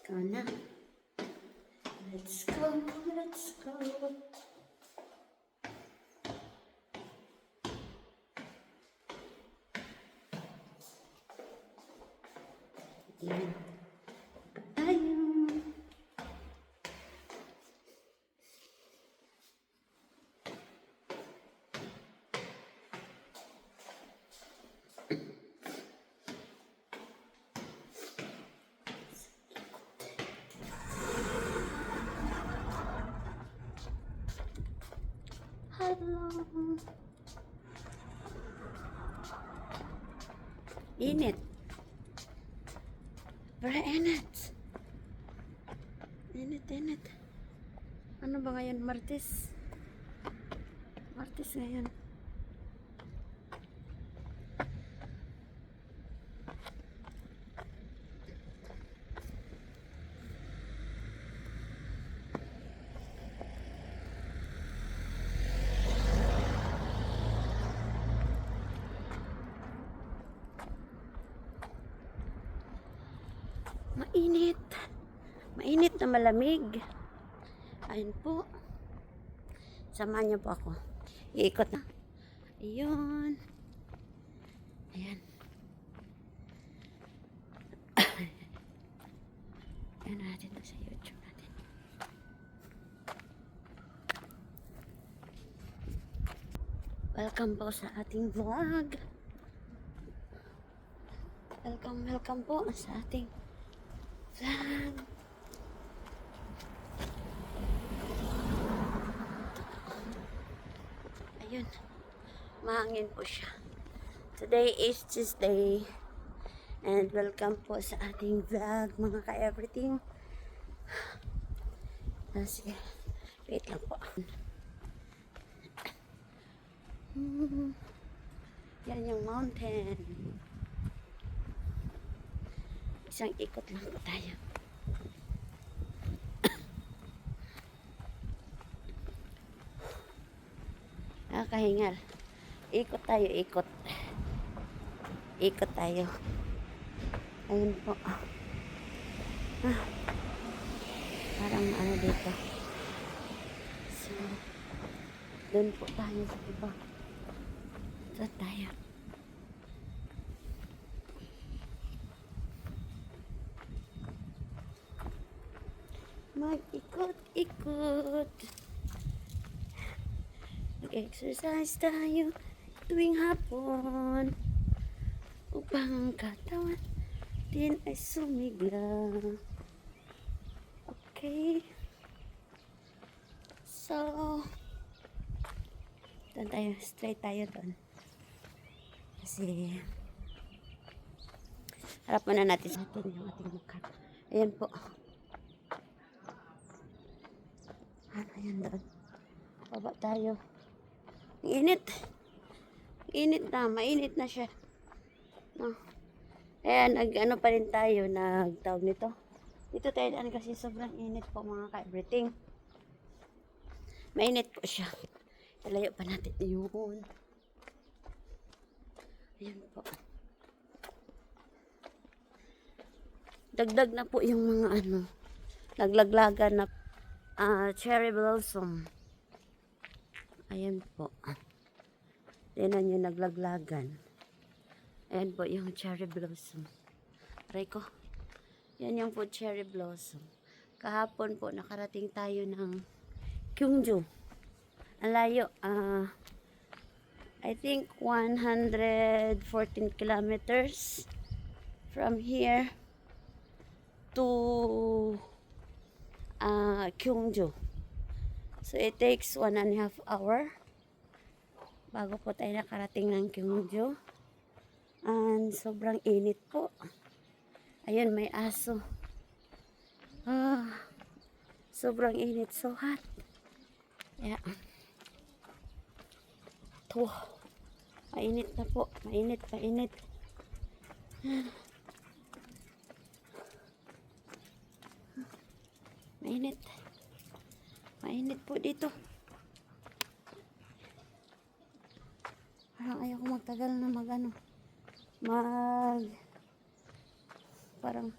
Go na. Let's go, let's go. Yan. Ayun. Hello. Init. Very init. Init. Ano ba ngayon? Martes. Martes ngayon. Mainit. Mainit na malamig. Ayun po. Samahan niyo po ako. Iikot na. Ayun. Ayan. Ayan natin ito sa YouTube natin. Welcome po sa ating vlog. Welcome po sa ating vlog. Ayun. Mahangin po siya. Today is Tuesday. And welcome po sa ating vlog, mga ka-everything. Sige. Wait lang po. Yan yung mountain. Isang ikot lang po tayo. Nakahingal. Ikot tayo, ikot. Ikot tayo. Ayun po. Parang ano dito. So, doon po tayo sa iba. Doon tayo. Mag-ikot-ikot. Mag-exercise tayo tuwing hapon upang ang katawan din ay sumigla. Okay. So, doon tayo. Straight tayo doon. Kasi, harap muna natin sa atin yung ating mukha. Ayan po. Ayan doon. Baba tayo. Init. Init na. Mainit na siya. No. Ayan, nag-ano pa rin tayo. Nagtawag nito. Dito tayo daan kasi sobrang init po mga ka-everything. Mainit po siya. Ilayo pa natin yun. Ayan po. Dagdag na po yung mga ano. Naglaglagan na cherry blossom. Ayan po. Tingnan nyo, naglaglagan. Ayan po yung cherry blossom. Aray ko. Yan yung po cherry blossom. Kahapon po nakarating tayo ng Kyungju. Ang layo. I think 114 kilometers from here to Kyungju. So it takes 1.5 hours bago po tayo nakarating ng Kyungju. And sobrang init po. Ayun, may aso. Sobrang init. So hot. Yeah. Ito. Mainit na po. Mainit. Mainit. Mainit po dito. Parang ayaw ko magtagal na parang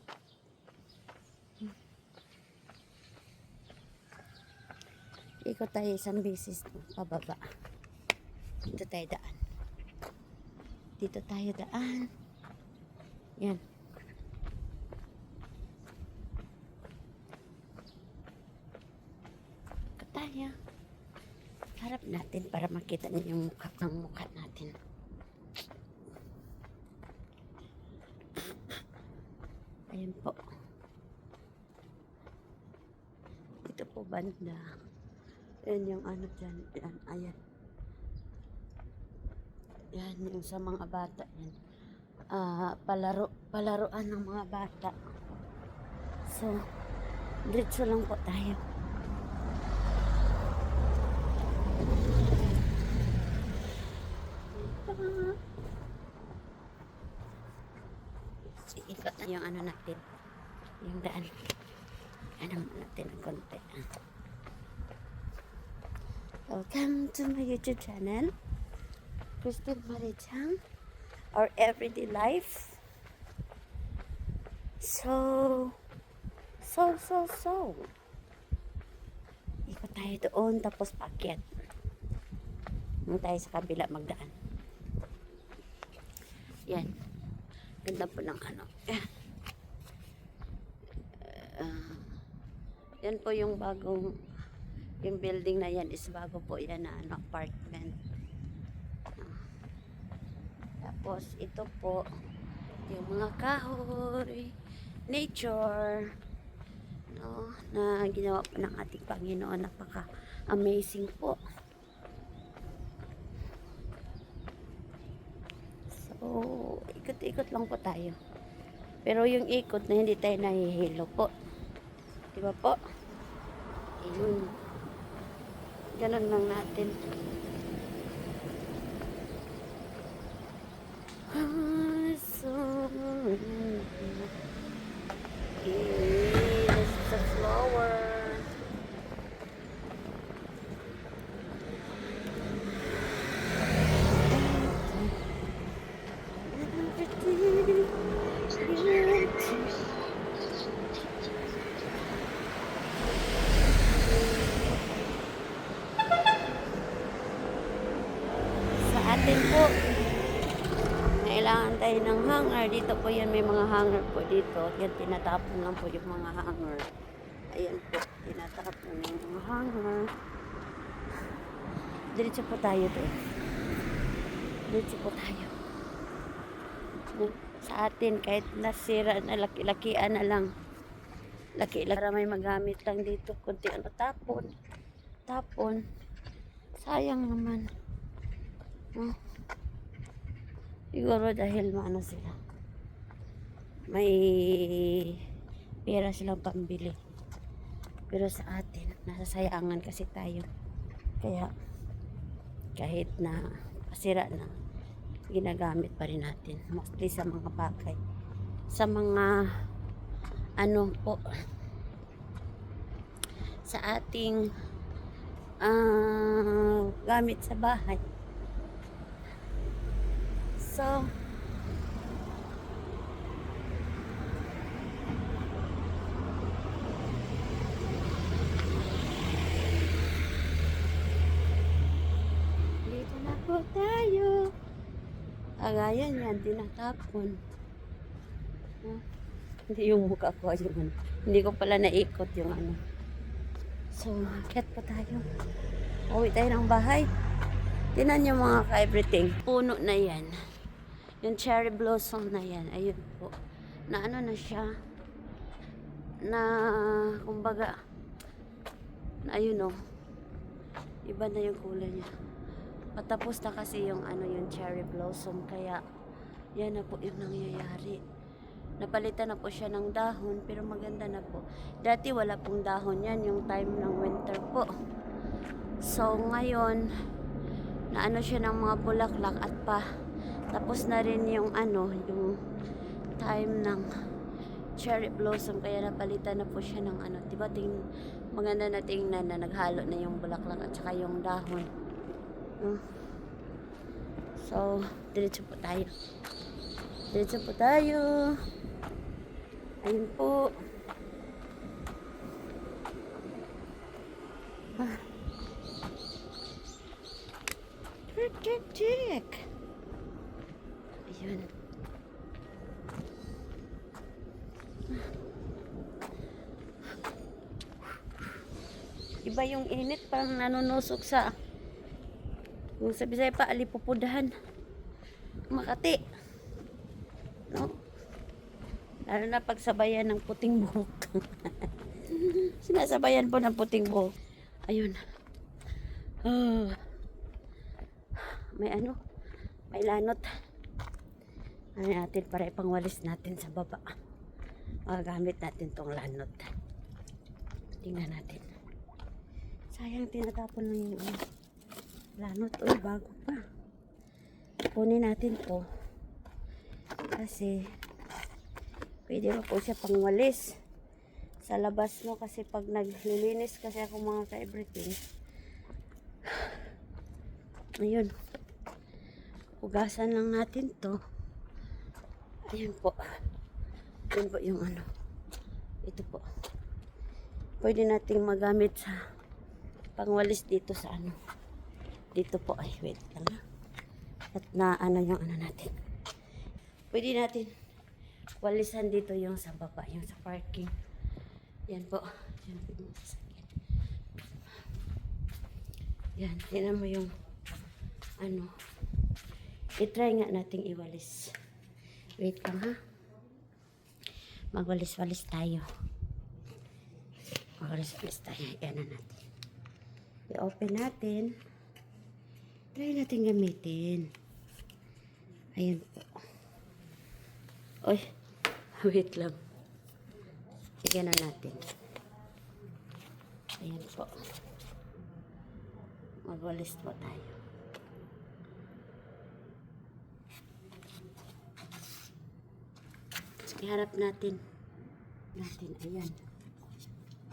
Ikot tayo isang beses pababa. Dito tayo daan. Dito tayo daan. Yan. Ikot tayo. Harap natin para makita niyo yung mukha natin. Ayan po. Ito po banda. Ayan yung ano dyan. Ayan, ayan. Yan yung sa mga bata. Yan. Palaruan ng mga bata. So, diretso lang po tayo. Ikot na yung ano natin. Yung daan. Ano natin ang konti. Welcome to my YouTube channel, Christine Marichang, our everyday life. So. Ikot tayo doon, tapos paakyat. Nung tayo sa kabila magdaan. Yan. Ganda po ng ano. Yan po yung bagong, yung building na yan is bago po yan na ano, apartment. Tapos ito po yung mga kahoy, nature, no, na ginawa po ng ating Panginoon. Napaka amazing po. So ikot-ikot lang po tayo, pero yung ikot na hindi tayo nahihilo po, diba po? Ayun, ganun lang natin. So this is a flower. Sa atin po, kailangan tayo ng hanger. Dito po yan, may mga hanger po dito. Yan, tinatapon lang po yung mga hanger. Ayan po, tinatapon yung mga hanger. Diretso po tayo doon. Diretso po tayo. Sa atin, kahit nasira na, laki-lakian na lang. Laki-laki para may magamit lang dito. Kunti ano, tapon. Sayang naman. Siguro dahil maano sila, may pera silang pambili. Pero sa atin, nasasayangan kasi tayo. Kaya kahit na pasira na, ginagamit pa rin natin. Mostly sa mga bagay, sa mga ano po, sa ating gamit sa bahay. So dito na po tayo. Agayan yan, tinatapon. Hindi yung mukha ko, yung hindi ko pala naikot yung ano. So, akit po tayo. Uwi tayo ng bahay. Tinan nyo mga ka-everything. Puno na yan. Yung cherry blossom na yan. Ayun po. Na ano na siya. Na, kumbaga, na ayun o. Iba na yung kulay niya. Patapos na kasi yung ano, yung cherry blossom. Kaya, yan na po yung nangyayari. Napalitan na po siya ng dahon, pero maganda na po. Dati wala pong dahon yan, yung time ng winter po. So, ngayon, na ano siya ng mga bulaklak at pa. Tapos na rin yung ano, yung time ng cherry blossom. Kaya napalitan na po siya ng ano. Diba, maganda na tingnan na naghalo na yung bulaklak at saka yung dahon. So, diretso po tayo. Diretso po tayo. Ayun po. Check, check. Ayun. Iba yung init, parang nanunusok sa yung sa Bisaya pa, alipupudahan. Makati. No? Lalo na pagsabayan ng puting buhok. Sinasabayan po ng puting buhok. Ayun. Oh. May ano? May lanot. Ano natin para ipangwalis natin sa baba. Magagamit natin tong lanot. Tingnan natin. Sayang tinatapon lang yung lanot. Uy, bago pa. Kunin natin to. Kasi pwede pa po siya pangwalis sa labas mo, kasi pag naglilinis kasi ako mga ka-everything, ayun, hugasan lang natin to. Ayun po. Ayun po yung ano. Ito po. Pwede nating magamit sa pangwalis dito sa ano. Dito po. Ay, wait lang ha. At na ano yung ano natin. Pwede natin walisan dito yung sa baba, yung sa parking. Yan po. Yan po yung sasakyan. Yan. Tingnan mo yung ano. I-try nga nating iwalis. Wait lang ha. Magwalis-walis tayo. Magwalis-walis tayo. Yan na natin. I-open natin. Try natin gamitin. Ayan po. Oy. Wait lang. Bigyan na natin. Ayan po. Magwalis po tayo. Iharap natin. Ayan.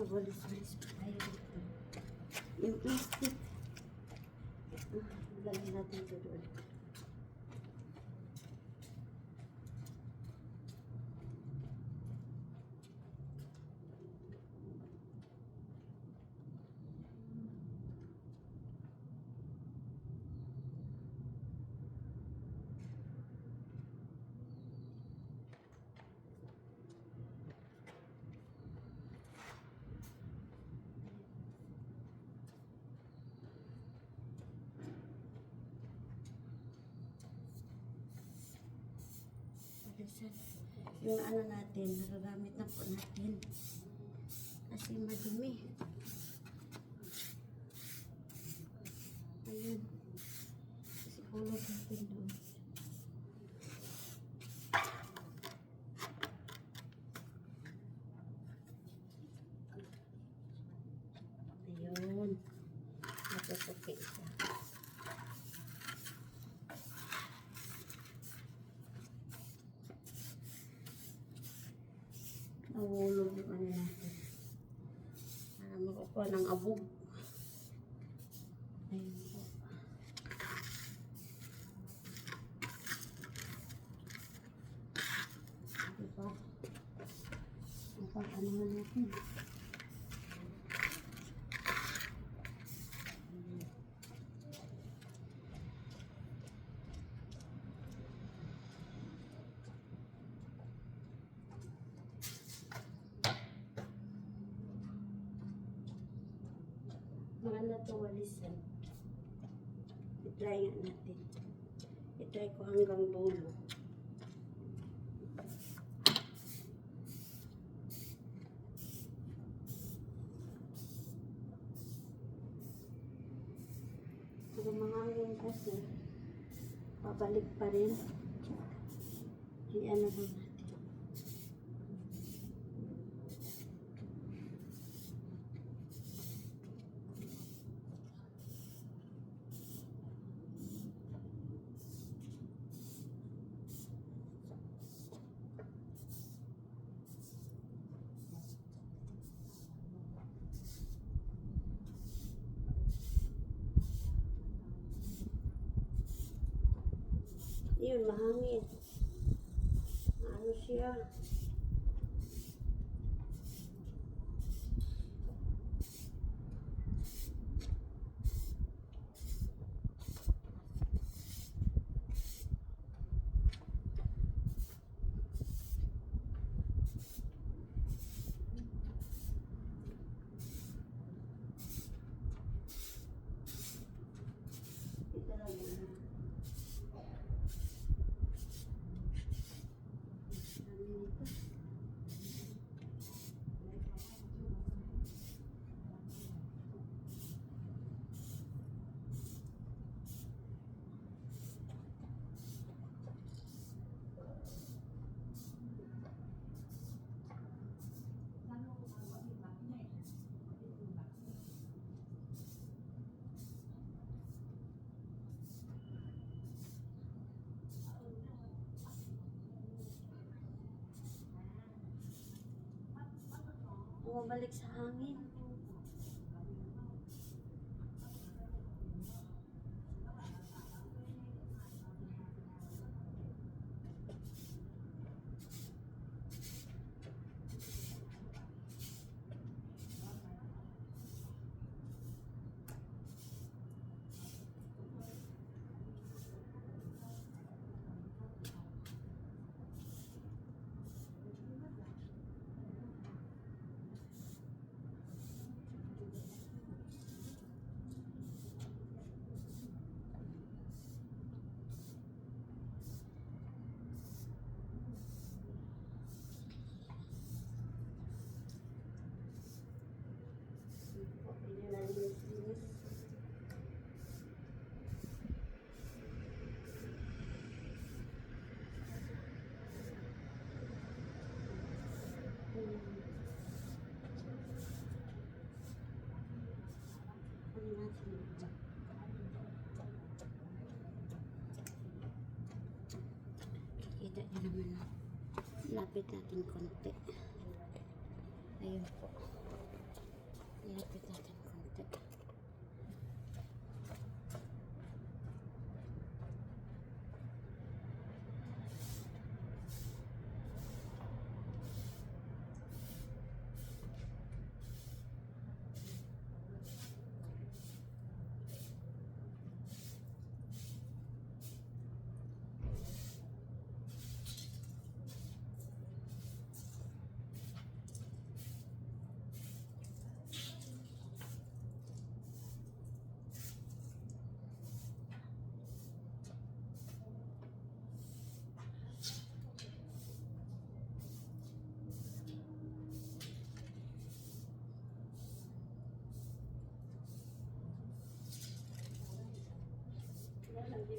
Magwalis-walis po tayo dito. Yung plastic. Lagyan natin ito doon. Yung ano natin, nagagamit na po natin. Kasi madumi. Ayun. Kasi hulog natin doon. Ayun. Natutupi siya. Nahulog yung ano natin. Para makukuha ng abog. Ayun po. Diba? Ano natin. Maganda ito walisan. I-try nga natin. I-try ko hanggang dulo. Pero mahangin kasi pabalik pa rin. I-ano ba natin? Yun, mahangin. Ano siya? Bumabalik sa hangin. Kita nyo naman, lapit natin konti. Ayun po, lapit natin konti.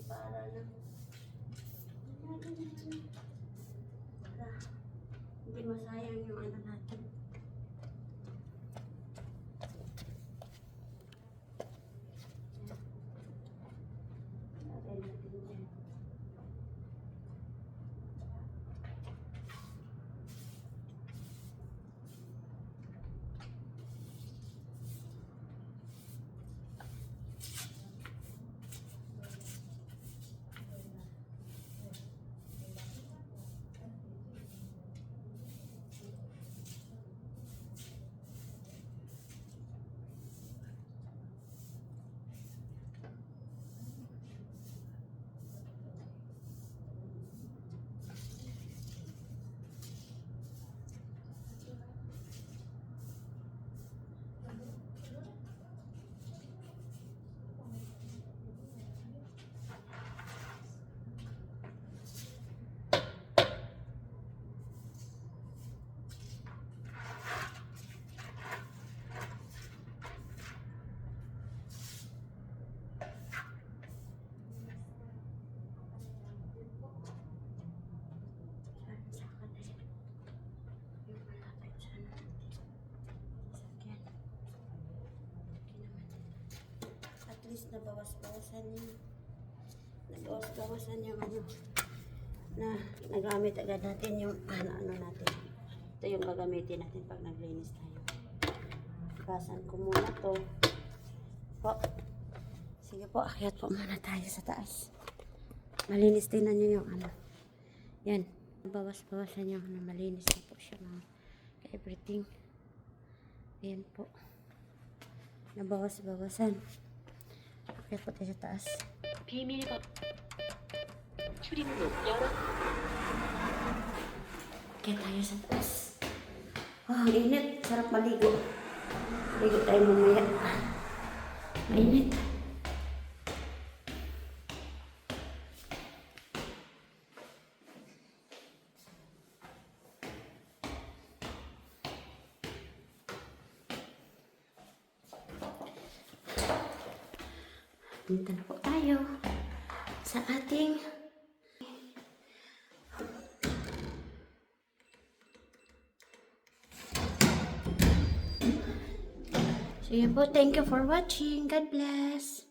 Para na hindi masayang yung ano natin. At least nabawas-bawasan yung ano na nagamit agad natin yung ano natin. Ito yung gagamitin natin pag naglinis tayo. Basan ko muna to po. Sige po, akyat po muna tayo sa taas. Malinis din na nyo yung ano. Yan, nabawas-bawasan yung ano, malinis na po siya mga everything. Ayan po, nabawas-bawasan. Akyat po tayo sa taas. 비밀번호 출입문 열어. Akyat tayo sa taas. Ang init, sarap maligo. Maligo tayo mamaya. Mainit. Punta na po tayo sa ating so yun po, thank you for watching. God bless.